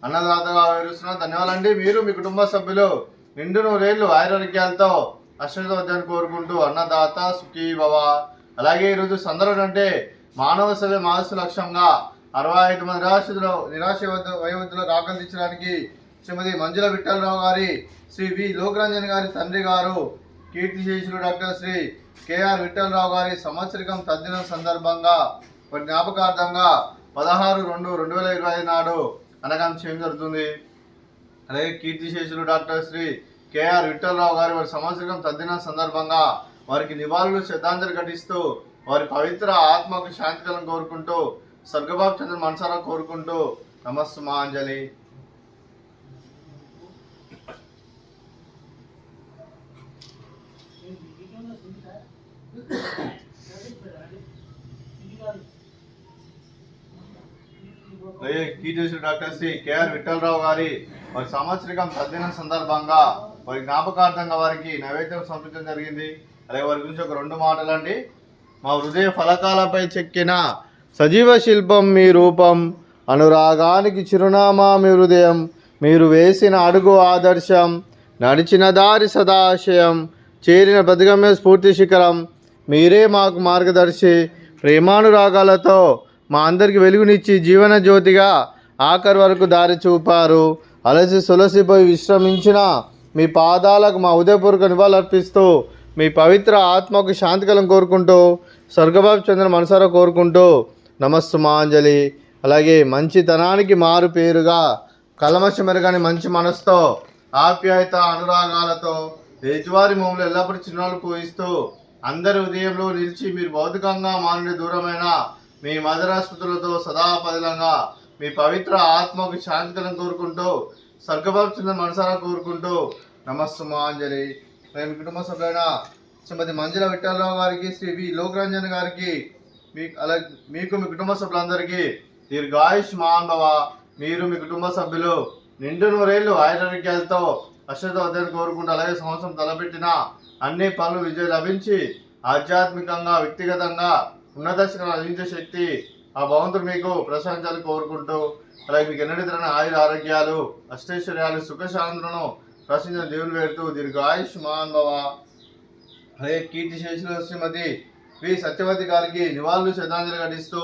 అన్నదాతగా వివరిస్తున్న ధన్యవాదాలండి. మీరు మీ కుటుంబ సభ్యులు నిండు నూరేళ్లు ఆయురారోగ్యాలతో అష్టవద్యాన్ని కోరుకుంటూ అన్నదాత సుఖీ భవ. అలాగే ఈరోజు సందర్భం అంటే మానవ సేవ మానసు లక్ష్యంగా 65 మంది నిరాశ వయోవృద్ధులకు ఆకర్షించడానికి శ్రీమతి మంజుల విఠలరావు గారి శ్రీ వి లోకరంజన్ గారి తండ్రి గారు కీర్తిశేషులు డాక్టర్ శ్రీ కెఆర్ విఠలరావు గారి సంవత్సరికం తద్దినం సందర్భంగా జ్ఞాపకార్థంగా 16/2/2025 నాడు అనగానం చేయడం జరుగుతుంది. అలాగే కీర్తిశేషులు డాక్టర్ శ్రీ కెఆర్ విఠలరావు గారి వారి సంవత్సరం తద్దినం సందర్భంగా వారికి నివాళులు శ్రద్ధాంజలి ఘటిస్తూ వారి పవిత్ర ఆత్మకు శాంతికలను కోరుకుంటూ స్వర్గబాబు చంద్ర మనసారా కోరుకుంటూ నమస్సుమాంజలి. కీర్తిశేషులు డాక్టర్ శ్రీ కెఆర్ విఠలరావు గారి వారి సంవత్సరికం తద్దినం సందర్భంగా వారి జ్ఞాపకార్థంగా వారికి నైవేద్యం సమర్పించడం జరిగింది. అలాగే వారి గురించి ఒక 2 మాటలండి. మా హృదయ ఫలకాలపై చెక్కిన సజీవ శిల్పం మీ రూపం, అనురాగానికి చిరునామా మీ హృదయం, మీరు వేసిన అడుగు ఆదర్శం, నడిచిన దారి సదాశయం, చేరిన ప్రతిగమ్య స్ఫూర్తి శిఖరం, మీరే మాకు మార్గదర్శి. ప్రేమానురాగాలతో మా అందరికి వెలుగునిచ్చి జీవన జ్యోతిగా ఆఖరి వరకు దారి చూపారు. అలసి సొలసిపోయి విశ్రమించిన మీ పాదాలకు మా ఉదయపూర్వక నివాళులర్పిస్తూ మీ పవిత్ర ఆత్మకు శాంతికలం కోరుకుంటూ స్వర్గబాబు చంద్ర మనసారా కోరుకుంటూ నమస్సుమాంజలి. అలాగే మంచితనానికి మారు పేరుగా కలమష మెరుగని మంచి మనసుతో ఆప్యాయత అనురాగాలతో ఎదుటివారి మమ్మల్ని ఎల్లప్పుడూ చిరునవ్వులు పూయిస్తూ అందరి ఉదయంలో నిలిచి మీరు భౌతికంగా మానవుని దూరమైన మీ మధురాస్మృతులతో సదాపదిలంగా మీ పవిత్ర ఆత్మకు శాంతికలను కోరుకుంటూ స్వర్గబాబు చంద్ర మనసారా కోరుకుంటూ నమస్సుమాంజలి. మీ కుటుంబ సభ్యులైన శ్రీమతి మంజుల విఠలరావు గారికి శ్రీ వి లోకరంజన్ గారికి మీకు మీ కుటుంబ సభ్యులందరికీ దీర్ఘాయుష్ మహాన్భవ. మీరు మీ కుటుంబ సభ్యులు నిండు నూరేళ్లు ఆయురారోగ్యాలతో అష్టవద్యాన్ని కోరుకుంటూ అలాగే సంవత్సరం తలపెట్టిన అన్ని పనులు విజయం లభించి ఆధ్యాత్మికంగా వ్యక్తిగతంగా ఉన్నత శిఖరాలు అందించే శక్తి ఆ భగవంతుడు మీకు ప్రశంసలు కోరుకుంటూ అలాగే మీకు ఎన్నడూ తరని ఆయుర ఆరోగ్యాలు అష్టైశ్వర్యాలు సుఖశాంతులను ప్రశ్నించిన దేవుని వేడుతూ దీర్ఘాయుష్ మహాన్భవ. అలాగే కీర్తిశేషులు శ్రీమతి వి సత్యవతి గారికి నివాళులు శ్రద్ధాంజలి ఘటిస్తూ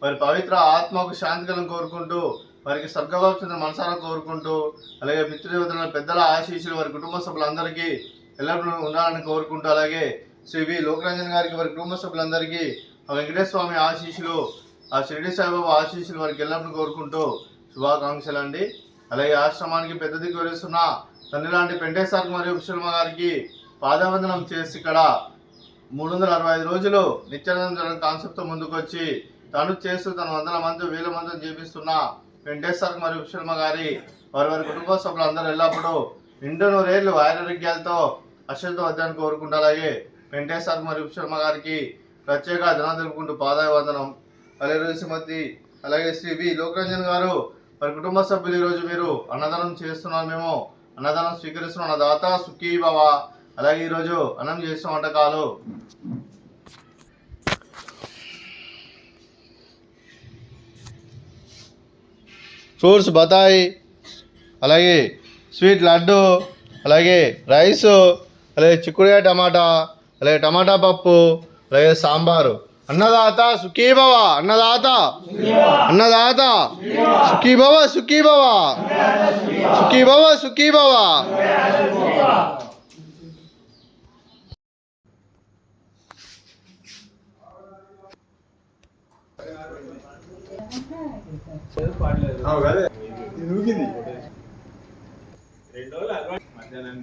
వారి పవిత్ర ఆత్మకు శాంతికలను కోరుకుంటూ వారికి స్వర్గబాబు చంద్ర మనసారా కోరుకుంటూ అలాగే పితృదేవతల పెద్దల ఆశీస్సులు వారి కుటుంబ సభ్యులందరికీ ఎల్లప్పుడూ ఉండాలని కోరుకుంటూ అలాగే శ్రీ వి లోకరంజన్ గారికి వారి కుటుంబ సభ్యులందరికీ ఆ వెంకటేశ్వర స్వామి ఆశీస్సులు ఆ షిరిడి సాయిబాబా ఆశీస్సులు వారికి ఎల్లప్పుడూ కోరుకుంటూ శుభాకాంక్షలు అండి. అలాగే ఆశ్రమానికి పెద్ద దిక్కు వహిస్తున్న తండ్రి లాంటి పెంటేశ్వర మరియు విశ్వమ్మ గారికి పాదవందనం చేసి ఇక్కడ 365 రోజులు నిత్యానందం జరగడం కాన్సెప్ట్తో ముందుకు వచ్చి తను చేస్తూ తన 100 మంది 1000 మందిని చేపిస్తున్న వెంకటేశ్వర మరియు విశ్వమ్మ గారి వారి కుటుంబ సభ్యులు అందరూ ఎల్లప్పుడూ నిండు నూరేళ్లు ఆయురారోగ్యాలతో అష్టవద్యాన్ని కోరుకుంటూ అలాగే వెంకటేశ్వర మరియు విశ్వమ్మ గారికి ప్రత్యేక ధనం తెలుపుకుంటూ పాదాభివందనం. అలాగే శ్రీమతి అలాగే శ్రీ వి లోకరంజన్ గారు వారి కుటుంబ సభ్యులు ఈరోజు మీరు అన్నదానం చేస్తున్నారు, మేము అన్నదానం స్వీకరిస్తున్నాం. అన్నదాత సుఖీ భవ. అలాగే ఈరోజు అన్నం చేసిన వంటకాలు ఫ్రూట్స్ బతాయి, అలాగే స్వీట్ లడ్డు, అలాగే రైసు, అలాగే చిక్కుడుకాయ టమాటా, అలాగే టమాటా పప్పు, అలాగే సాంబారు. అన్నదాత సుఖీ భవ. అన్నదాత అన్నదాత సుఖీ భవ సుఖీ భవ సుఖీ భవ సుఖీ భవ. నూగింది 2 రోజులు మధ్యాహ్నం